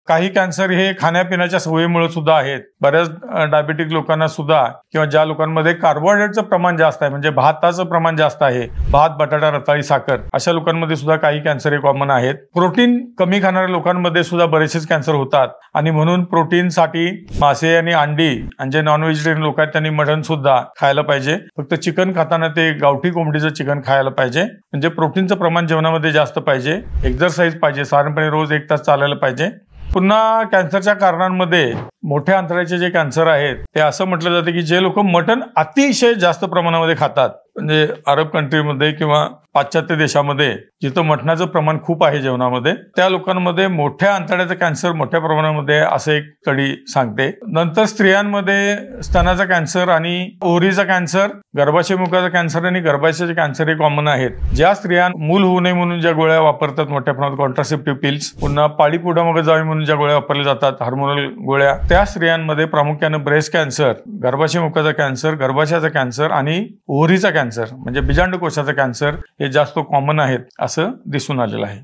काही कॅन्सर हे खाण्यापिण्याच्या सवयीमुळे सुद्धा आहेत. बऱ्याच डायबेटिक लोकांना सुद्धा किंवा ज्या लोकांमध्ये कार्बोहायड्रेटचं प्रमाण जास्त आहे, म्हणजे भाताचं प्रमाण जास्त आहे, भात, बटाटा, रताळी, साखर, अशा लोकांमध्ये सुद्धा काही कॅन्सर हे कॉमन आहेत. प्रोटीन कमी खाणाऱ्या लोकांमध्ये सुद्धा बरेचसेच कॅन्सर होतात आणि म्हणून प्रोटीनसाठी मासे आणि अंडी, आणि जे नॉन व्हेजिटेरियन लोक आहेत त्यांनी मटण सुद्धा खायला पाहिजे. फक्त चिकन खाताना ते गावठी कोंबडीचं चिकन खायला पाहिजे. म्हणजे प्रोटीनचं प्रमाण जेवणामध्ये जास्त पाहिजे. एक्सरसाइज पाहिजे, साधारणपणे रोज 1 तास चालायला पाहिजे. पुन्हा कॅन्सरच्या कारणांमध्ये मोठ्या आंतरडाचे जे कॅन्सर आहेत ते असं म्हटलं जातं की जे लोक मटण अतिशय जास्त प्रमाणामध्ये खातात, म्हणजे अरब कंट्रीमध्ये किंवा पाश्चात्य देशामध्ये जिथं मटणाचं प्रमाण खूप आहे जेवणामध्ये, त्या लोकांमध्ये मोठ्या आंतरड्याचा कॅन्सर मोठ्या प्रमाणामध्ये असं एक स्टडी सांगते. नंतर स्त्रियांमध्ये स्तनाचा कॅन्सर आणि ओव्हरीचा कॅन्सर, गर्भाशय मुखाचा कॅन्सर आणि गर्भाशयाचे कॅन्सर हे कॉमन आहेत. ज्या स्त्रिया मूल होऊ नये म्हणून ज्या गोळ्या वापरतात मोठ्या प्रमाणात, कॉन्ट्रासेप्टिव्ह पिल्स, पुन्हा पाळी पुढामागे जावी म्हणून ज्या गोळ्या वापरल्या जातात, हार्मोनल गोळ्या, त्या स्त्रियांमध्ये प्रामुख्याने ब्रेस्ट कॅन्सर, गर्भाशय मुखाचा कॅन्सर, गर्भाशयाचा कॅन्सर आणि ओव्हरीचा कॅन्सर म्हणजे बीजांडकोशाचा कॅन्सर हे जास्त कॉमन आहेत असं दिसून आलेलं आहे.